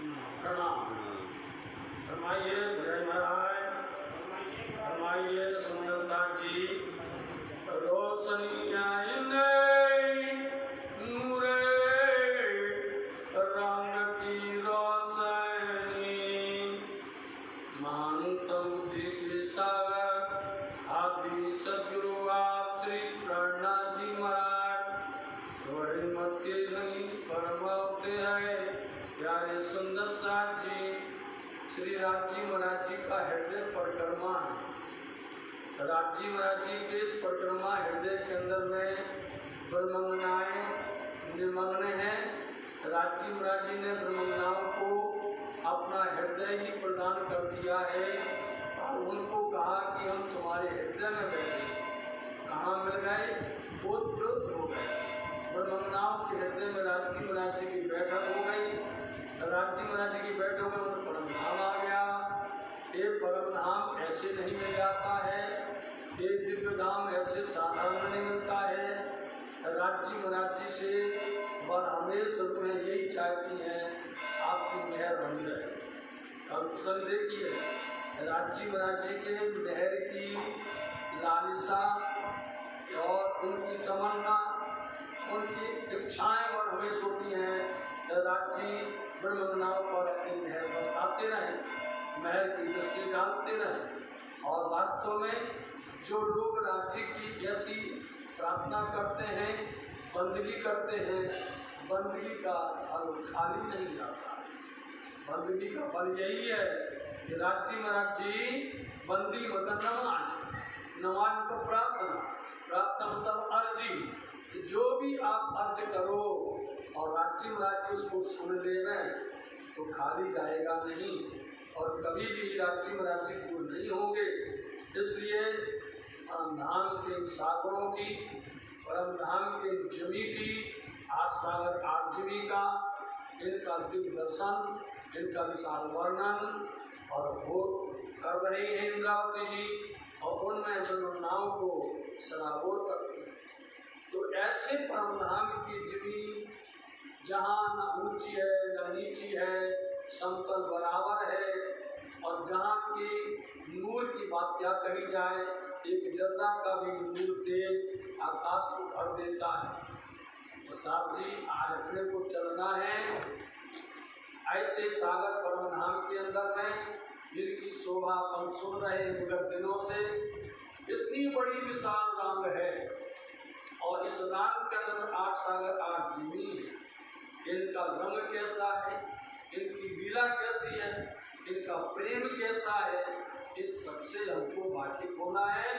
प्रणाम। फरमाइए जय महाराज। फरमाइए सुंदर साहब जी। रोशनी आईने नूरे रंग की रोशनी, महंत बुद्धि के सागर आदि सदगुरु आप श्री प्रणनाथ जी महाराज बड़े मत के धनी परम होते हैं। प्यारे सुंदर साहब जी श्री राजी महाराज जी का हृदय परिक्रमा है। राजी महाराज जी के इस परिक्रमा हृदय के अंदर में ब्रह्मंगनाएं निमग्न हैं। राजी महाराज जी ने ब्रह्मंगनाओं को अपना हृदय ही प्रदान कर दिया है और उनको कहा कि हम तुम्हारे हृदय में बैठे। कहाँ मिल गए? ओतप्रोत हो गए। ब्रह्मंगनाओं के हृदय में राजी महाराज जी की बैठक हो गई। राजी महाराज जी की बैठक में मतलब परम धाम आ गया। ये परम धाम ऐसे नहीं मिल जाता है, ये दिव्य धाम ऐसे साधारण नहीं मिलता है। राजी महाराज जी से और हमेशा रूहें यही चाहती हैं आपकी मेहर बनी रहे। अब प्रसंग देखिए, राजी महाराज जी के मेहर की लालसा और उनकी तमन्ना, उनकी इच्छाएं और हमेशा होती हैं राजी ब्रह्मंगनाओं पर अपनी मेहर बरसाते रहें, मेहर की दृष्टि डालते रहें। और वास्तव में जो लोग राज्य की ऐसी प्रार्थना करते हैं, बंदगी करते हैं, बंदगी का फल खाली नहीं जाता। बंदगी का फल यही है कि राजी महाराज जी बंदी मतलब नमाज, नमाज मतलब प्रार्थना, प्रार्थना मतलब अर्जी। जो भी आप अर्ज करो और राजी महाराज जी उसको सुन लेना तो खाली जाएगा नहीं और कभी भी राजी महाराज जी दूर नहीं होंगे। इसलिए परम धाम के सागरों की, परम धाम के जमी की, 8 सागर 8 जमी का, इनका दिव्य दर्शन, इनका विशाल वर्णन और वो कर रहे हैं इंद्रावती जी और उनमें ब्रह्मनाओं को सराबोर करते हैं। तो ऐसे परम धाम की जमी जहाँ न ऊंची है न नीची है, समतल बराबर है और जहाँ की नूर की बात क्या कही जाए, एक जर्रा का भी नूर तेज आकाश को भर देता है। तो साहब जी आज अपने को चलना है ऐसे सागर परम धाम के अंदर में जिनकी शोभा अपन सुन रहे विगत दिनों से। इतनी बड़ी विशाल रंग है और इस रंग के अंदर 8 सागर 8 जिमी है। इनका रंग कैसा है, इनकी लीला कैसी है, इनका प्रेम कैसा है, इन सबसे हमको वाकिफ होना है।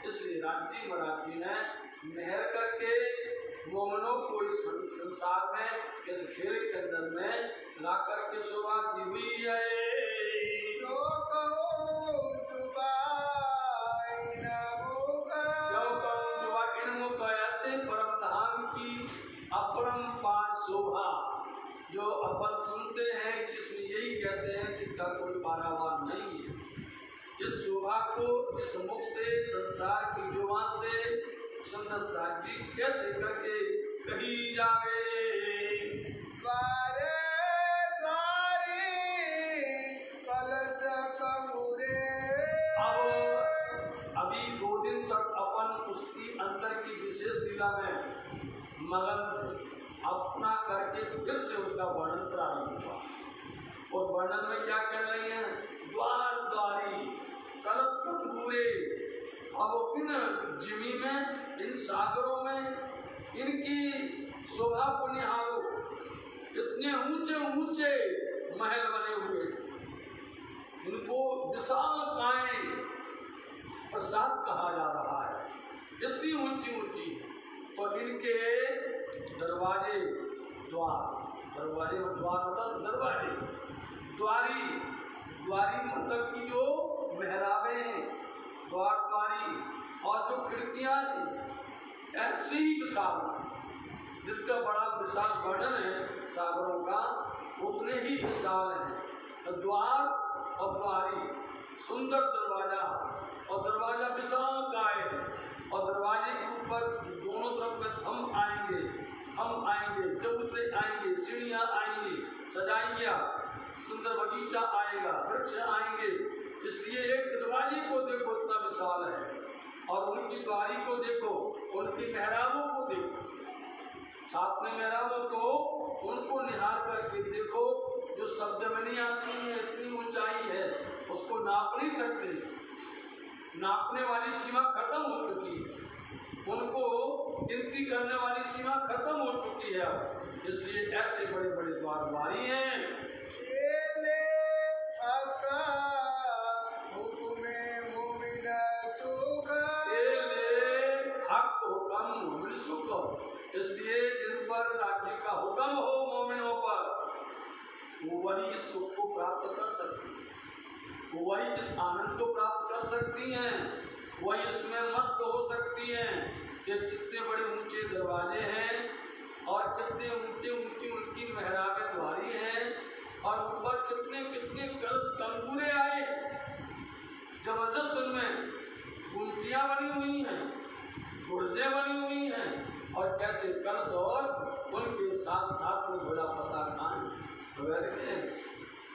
इसलिए राजी महाराज जी ने मेहर करके मोमनों को इस संसार में, इस खेल के अंदर में ला करके शोभा दी हुई है। जो कहो जुबाई न होगा, जो कहूँ जुबाई न होगा, ऐसे परम धाम की अपरंपार शोभा जो अपन सुनते हैं कि इसमें यही कहते हैं कि इसका कोई पारावार नहीं है। इस शोभा को इस मुख से, संसार की जुबान से सुंदर साहब जी कैसे करके कही जावे। द्वारे द्वारी कलश कमुरे। अब अभी 2 दिन तक अपन उसकी अंदर की विशेष लीला में मगन थे, अपना करके फिर से उसका वर्णन प्रारंभ हुआ। उस वर्णन में क्या कह रही हैं? द्वार द्वारी कलश कंगूरे। अब इन जिमी में, इन सागरों में इनकी शोभा को निहारो। इतने ऊंचे ऊंचे महल बने हुए, इनको विशाल काएं प्रसाद कहा जा रहा है। इतनी ऊंची ऊंची तो इनके दरवाजे, द्वार, दरवाजे द्वार मतलब दरवाजे, द्वारी, द्वारी मतलब की जो मेहराबे हैं, द्वार द्वारी और जो खिड़कियां हैं ऐसी ही विशाल, जितना बड़ा विशाल वर्णन है सागरों का उतने ही विशाल है। द्वार और द्वारी, सुंदर दरवाजा और दरवाजा विशाल काय है और दरवाजे के ऊपर दोनों तरफ में थम आएंगे, चबूतरे आएंगे, सीढ़ियाँ आएंगी, सुंदर बगीचा आएगा, वृक्ष आएंगे। इसलिए एक दरवाजे को देखो इतना विशाल है, और उनकी द्वारी को देखो, उनकी मेहराबों को देखो, साथ में मेहराबों को उनको निहार करके देखो, जो शब्द में नहीं आती है, इतनी ऊंचाई है उसको नाप नहीं सकते, नापने वाली सीमा खत्म हो चुकी है, उनको गिनती करने वाली सीमा खत्म हो चुकी है अब। इसलिए ऐसे बड़े बड़े द्वारी हैं। इसलिए जिन पर राज्य का हुक्म हो मोमिनों पर, वो वही इस सुख को प्राप्त कर सकती है, वो वही इस आनंद को प्राप्त कर सकती हैं, वही इसमें मस्त हो सकती हैं कि कितने बड़े ऊंचे दरवाजे हैं और कितने ऊंचे ऊंची उनकी मेहराबें द्वारी हैं, और ऊपर कितने कितने कलश कंगूरे आए, जबरदस्त उनमें कुंतियां बनी हुई हैं, गुर्जे बनी हुई हैं, और कैसे कलश और उनके साथ साथ में घोड़ा पता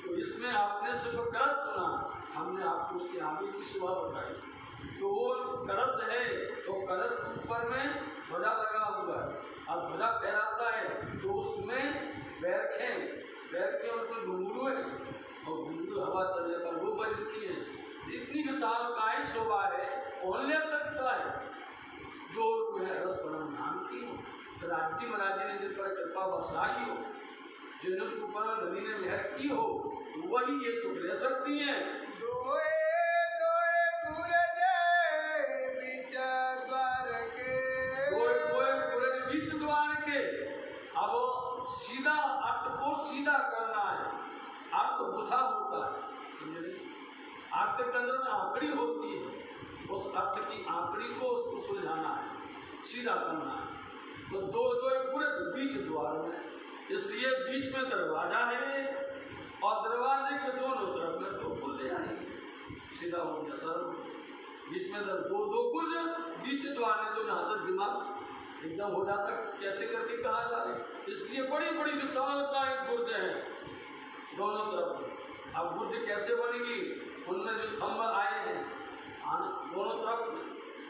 तो इसमें आपने सिर्फ कलश सुना, हमने आपको उसके आगे की सुबह बताई। तो वो कलश है, तो कलश के ऊपर में ध्वजा लगा हुआ है, अब ध्वजा फहराता है तो उसमें बैरखें उसमें घुंघरू है, और घुंघरू हवा चलने पर वो बजती है। इतनी विशाल काय शोभा है, कौन ले सकता है? जो रस परम धाम की हो, राज्य महाराज ने जिन पर कृपा बरसाई हो, जिनके ऊपर धनी ने मेहर की हो, वही ये सुख ले सकती हैं। बीच द्वार के अब सीधा अर्थ को सीधा करना है, अर्थ बुधा होता है, समझे? अर्थ के अंदर में आंकड़ी होती है, उस अर्थ की आंकड़ी को उसको सुलझाना है, सीधा करना है। तो दो पूरे बीच द्वार में, इसलिए बीच में दरवाजा है, और दरवाजे के दोनों तरफ में दो गुर्जे आएंगे, सीधा हो गया सर। बीच में दो गुर्जे, बीच द्वार में तो जहाँ तक दिमाग एकदम हो जाता कैसे करके कहा जा रहे। इसलिए बड़ी बड़ी विशाल का एक गुर्ज है दोनों तरफ। अब गुर्ज कैसे बनेगी? उनमें जो थंब आए हैं दोनों तरफ में,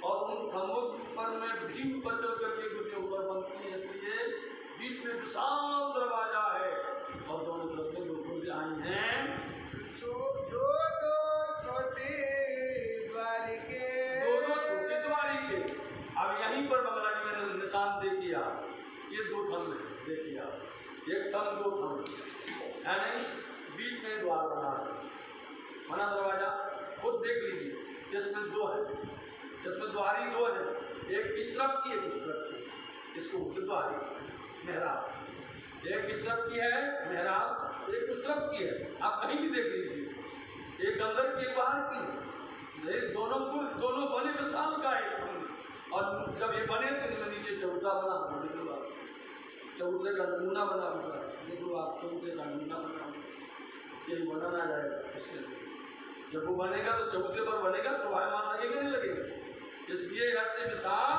और उन थंबों के ऊपर में भी ऊपर चल करके गुर्जे ऊपर बनती है। इसलिए बीच में विशाल दरवाजा है, और दोनों तरफ में दो गुर्ज आई हैं, दो छोटे द्वारी के। अब यहीं पर बंगला जी मैंने निशान देखिए आप, ये दो थंब है, देखिए आप, एक थंब दो थंब है नहीं, बीच में द्वार बना दरवाजा, खुद देख लीजिए। इसमें दो है, इसमें द्वारी दो है, एक इस तरफ की, एक इस तरफ की, इसको द्वारी मेहराब, एक इस तरफ की है मेहराब, एक उस तरफ की है। आप कहीं भी देख लीजिए, एक अंदर की एक बाहर की है, दोनों बने विशाल का एक थंब। और जब ये बने तो इनमें नीचे चबूतरा बना, चबूतरे का नमूना बना हुआ है, देखो आप, चबूतरे का नमूना बना, यही बनाना जाएगा। इसलिए जब वो बनेगा तो चबूतरे पर बनेगा, शोभायमान लगेगा नहीं लगेगा। इसलिए ऐसे विशाल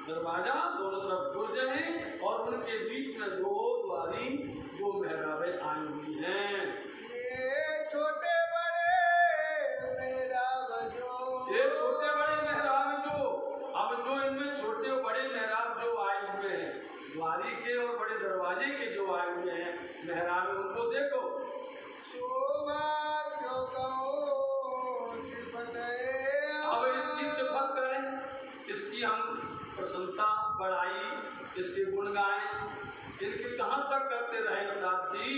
दरवाजा, दोनों तरफ गुर्ज हैं, और उनके बीच में दो द्वारी, दो मेहराबें आई हुई हैं। ये छोटे बड़े मेहराब जो, अब जो इनमें छोटे और बड़े मेहराब जो आए हुए हैं, द्वारी के और बड़े दरवाजे के जो आए हुए हैं मेहराब, उनको देखो। अब इसकी सिफत करें, इसकी हम प्रशंसा बढ़ाई, इसके गुण गाएं, इनके कहाँ तक करते रहे साथ जी?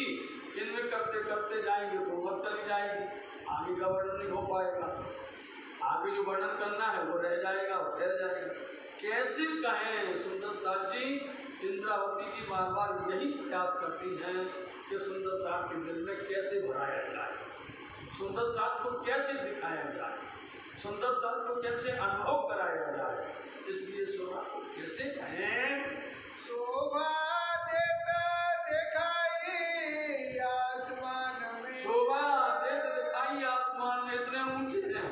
इनमें करते करते जाएंगे तो उम्र चली जाएगी, आगे का वर्णन नहीं हो पाएगा, आगे जो वर्णन करना है वो रह जाएगा, वो ठहर जाएगा। कैसे कहें सुंदर साथ जी? इंद्रावती जी बार बार यही प्रयास करती हैं कि सुंदर साथ के दिल में कैसे भराया जाए, सुंदर साथ को कैसे दिखाया जाए, सुंदर साथ को कैसे अनुभव कराया जाए। इसलिए शोभा को कैसे कहें? शोभा देता दिखाई आसमान में, शोभा देता दिखाई आसमान में। इतने ऊंचे हैं,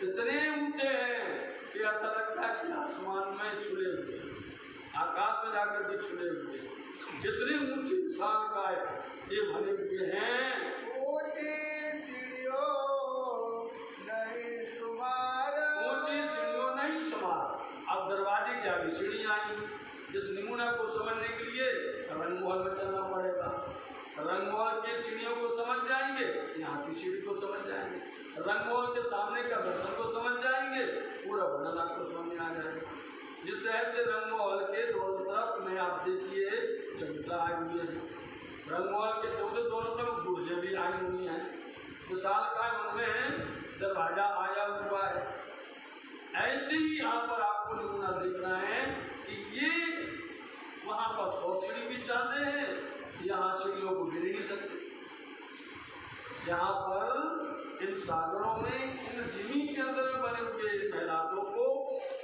इतने ऊंचे हैं कि ऐसा लगता है कि आसमान में छुले हुए, आकाश में जाकर के छुले हुए, जितने ऊंचे विशाल काय ये बने हुए हैं। ऊंची सीढ़ियों नहीं शुमार। ऊंची सीढ़ियों नहीं शुमार। अब दरवाजे के आगे सीढ़ियां आई। इस नमूना को समझने के लिए रंगमहल में चलना पड़ेगा। रंगमहल की सीढ़ियों को समझ जाएंगे, यहाँ की सीढ़ी को समझ जाएंगे। रंगमहल के सामने का दर्शन को समझ जाएंगे, पूरा वर्णन आपको समझ में आ जाएगा। जिस तरह से रंगमहल के दोनों तरफ में आप देखिए चबूतरा आए हुए हैं। रंगमहल के चौथे दोनों तरफ गुर्जे भी आई हुई हैं। विशालकाय उनमें दरवाजा आया हुआ है। ऐसे ही यहाँ पर आपको नमूना दिख रहा है कि ये वहाँ पर 100 सीढ़ी भी चाहते हैं, यहाँ सीढ़ियों को गिर नहीं सकते। यहाँ पर इन सागरों में, इन जमीन के अंदर बने हुए महलातों को,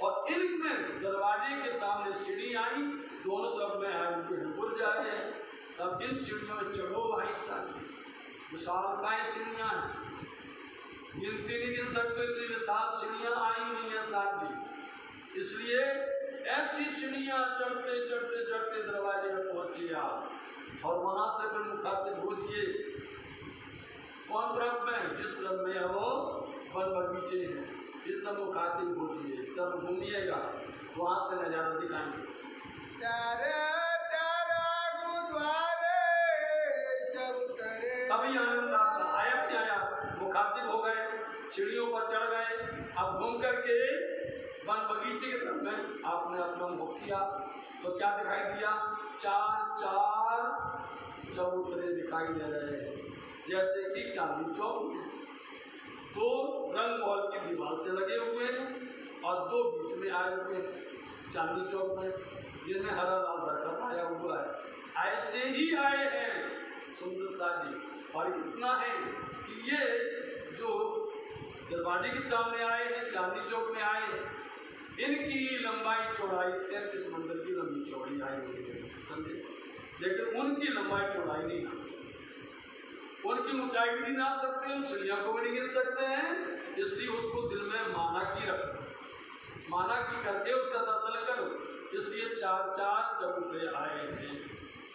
और इनमें दरवाजे के सामने सीढ़ी आई, दोनों तरफ में आए हुए हैं बुर्ज आए हैं। तब इन सीढ़ियों में चढ़ो भाई साहब, विशालकाय सीढ़ियाँ हैं, गिनती नहीं गिन सकते, इतनी विशाल सीढ़ियाँ आई हुई हैं साहब जी। इसलिए ऐसी सीढ़ियाँ चढ़ते चढ़ते चढ़ते दरवाजे में पहुँच लिया, और वहाँ से फिर मुखातिब होजिए कौन तरफ में, जिस तरफ में है वो वन बगीचे हैं, इस तरफ मुखातिब होजिए, तब घूमिएगा, वहाँ से नज़ारा दिखाएंगे। तभी आनंद आता, आया नहीं आया, मुखातिब हो गए, सीढ़ियों पर चढ़ गए। अब घूम करके वन बगीचे की तरफ में आपने अपना मुख किया तो क्या दिखाई दिया? 4 चबूतरे दिखाई दे रहे हैं, जैसे कि चांदनी चौक में 2 रंगमहल की दीवार से लगे हुए हैं और 2 बीच में आए हुए हैं चांदनी चौक में, जिनमें हरा लाल दरख्त आया हुआ है। ऐसे ही आए हैं सुंदर साजी, और इतना है कि ये जो दरवाजे के सामने आए हैं, चांदनी चौक में आए हैं, इनकी लंबाई चौड़ाई 33 मंजिल की लंबी चौड़ी आई हुई है, समझे। लेकिन उनकी लंबाई चौड़ाई नहीं नाप सकते, उनकी ऊंचाई भी नहीं नाप सकते, उन सीढ़ियों को भी नहीं गिन सकते हैं। इसलिए उसको दिल में माना की रखो, माना की करके उसका दर्शन करो। इसलिए 4 चबूतरे आए हैं,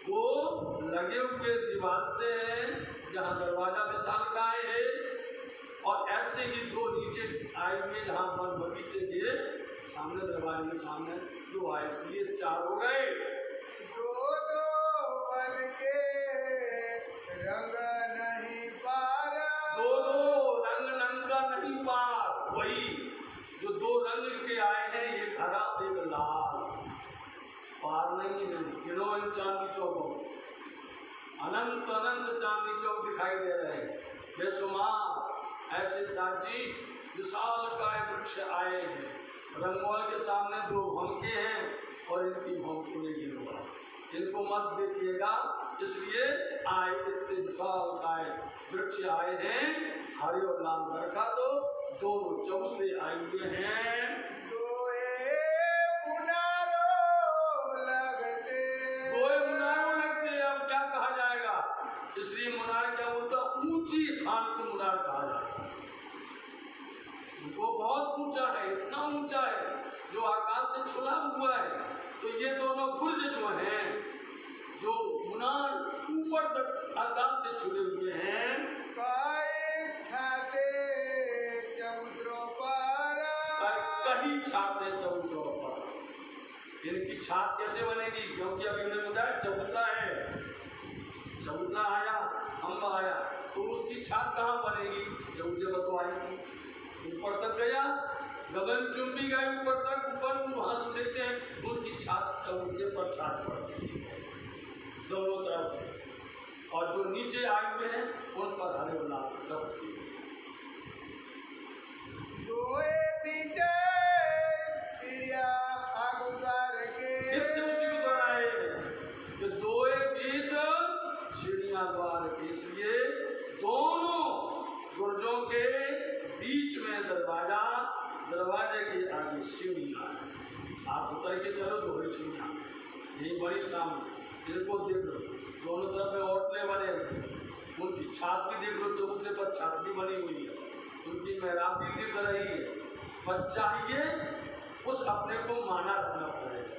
2 लगे हुए दीवार से हैं जहाँ दरवाजा विशालकाय है, और ऐसे ही 2 नीचे आए हुए जहाँ वन बगीचे के सामने, दरवाजे के सामने 2 आए, इसलिए 4 हो गए। 2 वन के रंग नहीं पार। 2 रंग नंगा नहीं पार, वही जो 2 रंग के आए हैं, एक हरा एक लाल, पार नहीं है। गिनो इन चांदनी चौकों, अनंत अनंत चांदनी चौक दिखाई दे रहे हैं बेशुमार। ऐसे साजी विशालकाय वृक्ष आए हैं। रंगमहल के सामने 2 भंके हैं और इनकी भंकों ने गिनवा, इनको मत देखिएगा। इसलिए आए इतने विशालकाय वृक्ष आए हैं, हरे और लाल दरख्त, तो दोनों चबूतरे आए हुए हैं। 2 मुनारों लगते। 2 मुनारों लगते। अब क्या कहा जाएगा? इसलिए मुनार क्या बोलता? ऊंची स्थान को मुनार कहा जाता है। वो बहुत ऊंचा है, इतना ऊंचा है जो आकाश से छुला हुआ है। तो ये दोनों बुर्ज जो हैं, जो मुनार ऊपर तक आकाश से छुले हुए हैं, कहीं छाते चबूतरों पर। इनकी छात कैसे बनेगी? क्योंकि अभी उन्होंने बताया चबूतरा है, चबूतरा आया, खंभा आया, तो उसकी छात कहाँ बनेगी? चबूतरे पर तो आएगी, ऊपर तक गया, गगन चुंबी गए ऊपर तक, ऊपर वहां से देखते हैं उनकी छात चबूतरे पर छात पड़ती है दोनों तरफ से, और जो नीचे आए हुए हैं उन पर हरे और लाल दरख्त। 2 पीछे सीढ़ियां आगू द्वार के। इससे उसी को दोहराए कि 2 बीच सीढ़ियां द्वार के, इसलिए दोनों गुर्जों के बीच में दरवाजा, दरवाजे के आगे सीढ़ियां। आप उतर के चलो 2 सीढ़ियां, यही बड़ी सामने, इनको देख लो, दोनों तरफ में ओटले बने हुए, उनकी छात भी देख लो, चबूतरे पर छात भी बनी हुई है, उनकी मेहराब भी दिख रही है। पर चाहिए उस अपने को माना रखना पड़ेगा,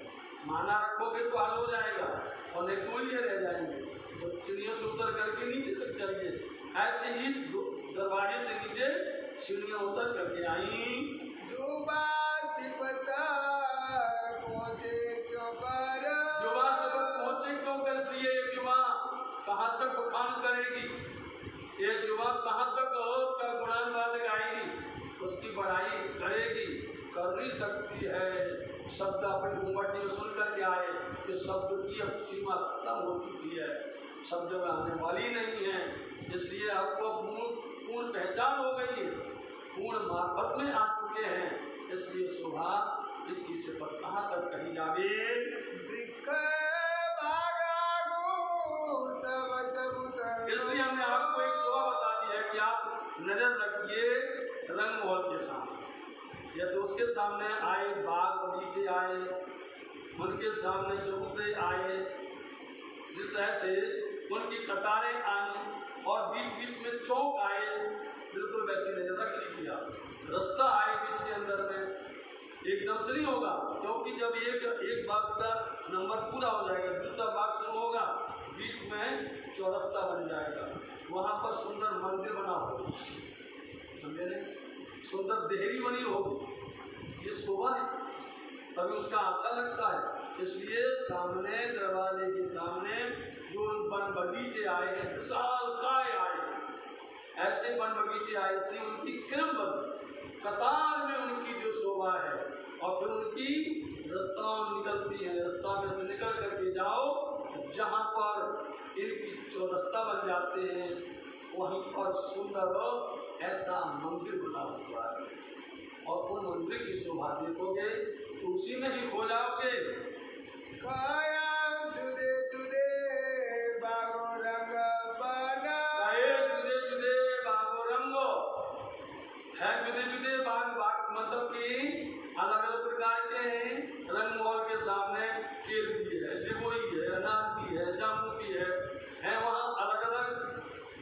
माना रखोगे तो हाल हो जाएगा, और नहीं तो ये रह जाएंगे। तो सीढ़ियों से उतर करके नीचे तक चलिए। ऐसे ही दरवाजे से नीचे सीढ़ियां उतर करके आई। जुबा सिपता पहुँचे क्यों कर, जुबा सिपत पहुंचे क्यों कर, इसलिए एक जुबा कहाँ तक बखान करेगी, ये जुबा कहाँ तक उसका गुणानुवाद गाएगी, उसकी बढ़ाई करेगी, कर नहीं सकती है। शब्द अपने घूंघट में सुन करके आए कि शब्द की अब सीमा खत्म हो चुकी है, शब्द में आने वाली नहीं है, इसलिए आपको पूर्ण पहचान हो गई है, पूर्ण मार्फत में आ चुके हैं, इसलिए शोभा इसकी सिफत कहाँ तक कही जावे। इसलिए हमने आपको एक शोभा बता दी है कि आप नजर रखिए रंग महल के सामने, जैसे उसके सामने आए बाग बगीचे आए, उनके सामने चबूतरे आए, जिस तरह से उनकी कतारें आई और बीच बीच में चौक आए, बिल्कुल वैसी नजर रख लीजिए आप। रास्ता आए बीच के अंदर में, एकदम से नहीं होगा, क्योंकि जब एक बाग का नंबर पूरा हो जाएगा, दूसरा बाग शुरू होगा, बीच में चौरस्ता बन जाएगा, वहाँ पर सुंदर मंदिर बना होगा, समझे नहीं, सुंदर देहरी बनी होगी, ये शोभा है, तभी उसका अच्छा लगता है। इसलिए सामने दरवाजे के सामने जो वन बगीचे आए हैं, विशाल काय आए, ऐसे वन बगीचे आए, इसलिए उनकी क्रमबद्ध कतार में उनकी जो शोभा है, और फिर उनकी रास्ता निकलती है, रास्ता में से निकल करके जाओ, जहाँ पर इनकी चौरस्ता बन जाते हैं, वहीं पर सुंदर ऐसा मंदिर बना हुआ है, और उन मंदिर की शोभा देखोगे तो उसी में ही खो जाओगे। जुदे जुदे बागो रंग बना, जुदे जुदे बागो रंगो है, जुदे जुदे बाग मतलब कि अलग अलग प्रकार के हैं। रंग महल के सामने केल भी है, लिबोई है, अनार भी है, जामुन भी है वहाँ अलग अलग।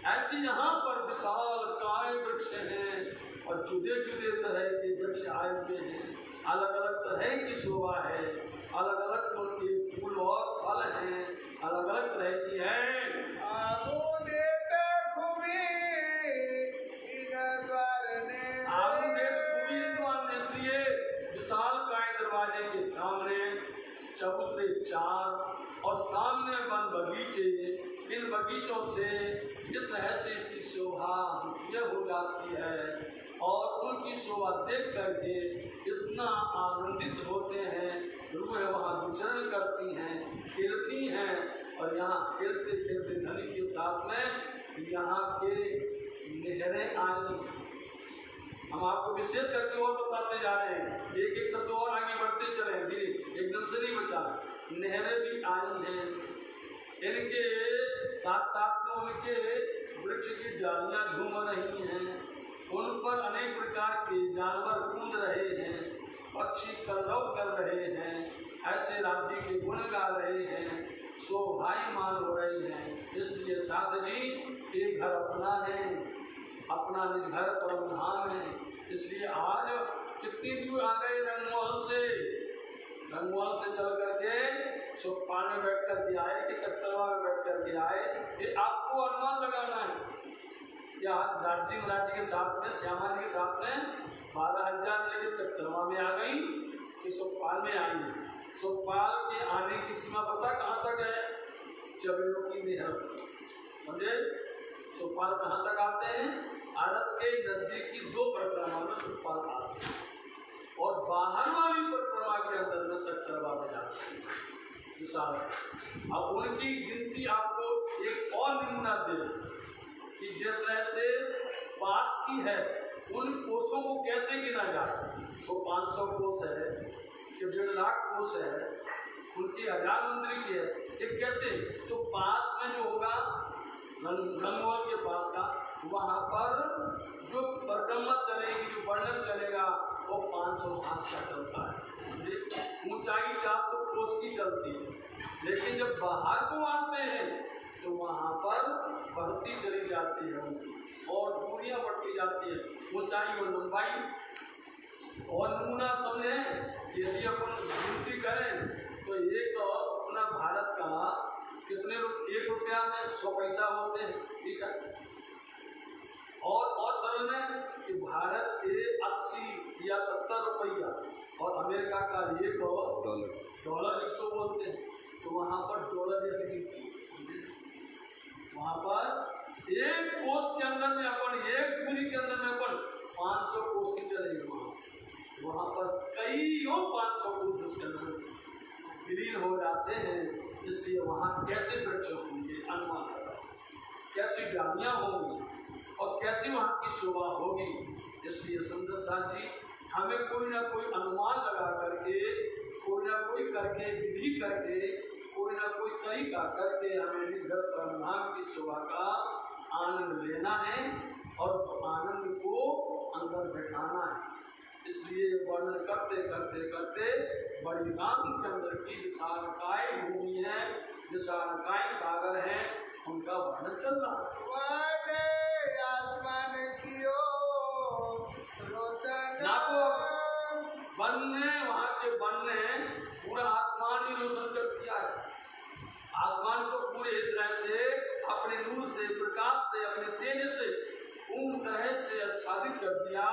ऐसे यहाँ पर विशाल काय वृक्ष हैं और जुदे जुदे तरह के वृक्ष आए हुए हैं, अलग अलग तरह की शोभा है, अलग अलग उनके फूल और फल हैं, अलग अलग तरह की है। आगो देते खूबी इन द्वार ने, आगो देते खूबी इन द्वार ने, इसलिए विशाल काय दरवाजे के सामने चबूतरे चार और सामने वन बगीचे, इन बगीचों से जिस तरह से इसकी शोभा यह हो जाती है, और उनकी शोभा देख करके इतना आनंदित होते हैं, रूहें वहाँ विचरण करती हैं, खेलती हैं, और यहाँ खेलते खेलते धनी के साथ में यहाँ के नहरें आई। हम आपको विशेष करके और बताते जा रहे हैं, एक एक शब्द और आगे बढ़ते चले धीरे, एकदम से नहीं बता। नहरें भी आई हैं, इनके साथ साथ में उनके वृक्ष की डालियां झूम रही हैं, उन पर अनेक प्रकार के जानवर कूद रहे हैं, पक्षी कलरव कर रहे हैं, ऐसे राज्य के गुण गा रहे हैं, शोभायमान हो रही हैं। इसलिए साथ जी एक घर अपना है, अपना निज घर परम धाम है। इसलिए आज कितनी दूर आ गए रंगमहल से चल करके सुखपाल में बैठ करके आए कि तख्तरवा में बैठ करके आए, ये आपको अनुमान लगाना है। या आज राजी महाराज के साथ में, श्यामा जी के साथ में 12,000 लेके तख्तरवा में आ गई कि सुखपाल में आई है। सुखपाल के आने की सीमा पता कहाँ तक है? चबेरों की मेहर, समझे? सुखपाल कहाँ तक आते हैं? आरस के नजदीक की 2 परिक्रमा में सुखपाल आते हैं, और बाहर वाली परिक्रमा के अंदर में तख्तरवा में जाते हैं विशाल। अब उनकी गिनती आपको एक और नमूना दे कि जिस तरह से पास की है, उन कोषों को कैसे गिना जाए। तो 500 कोष है कि 1.5 लाख कोष है, उनकी 1000 मंदिर की है, ये कैसे? तो पास में जो होगा रंगमहल के पास का, वहाँ पर जो परिक्रमा चलेगी, जो वर्णन चलेगा, वो 500 हाथ का चलता है, ऊंचाई 400 कोष की चलती है। लेकिन जब बाहर को आते हैं तो वहाँ पर बढ़ती चली जाती है उनकी, और दूरियां बढ़ती जाती है, ऊंचाई और लंबाई। और नमूना समझें कि यदि अपन गिनती करें तो एक अपना भारत का कितने एक रुपया में 100 पैसा होते हैं, ठीक है। और सरल में कि भारत के 80 या 70 रुपया और अमेरिका का $1 जिसको बोलते हैं, तो वहाँ पर डॉलर जैसे गिनती है। वहाँ पर एक कोष के अंदर में अपन, एक दूरी के अंदर में अपन 500 कोष की चलेगी। वहाँ पर कईयों 500 कोष उसके अंदर विलीन हो जाते हैं। इसलिए वहाँ कैसे वृक्ष होंगे, अनुमान लगाओ, कैसी डालियाँ होंगी और कैसी वहाँ की शोभा होगी। इसलिए सुंदर साथ जी हमें कोई ना कोई अनुमान लगा करके, कोई ना कोई करके, विधि करके, कोई ना कोई तरीका करके हमें निजगत परमधाम की शोभा का आनंद लेना है और उस आनंद को अंदर बैठाना है। इसलिए वर्णन करते करते करते बड़ी राम के अंदर की विशालकाय भूमि है, विशालकाय सागर है, उनका वर्णन चल रहा है। आसमान की ओर रोशन ना तो वन ने, वहाँ के वन ने पूरा आसमान ही रोशन कर दिया है। आसमान को पूरे तरह से अपने नूर से, प्रकाश से, अपने तेज से पूर्ण तरह से आच्छादित कर दिया।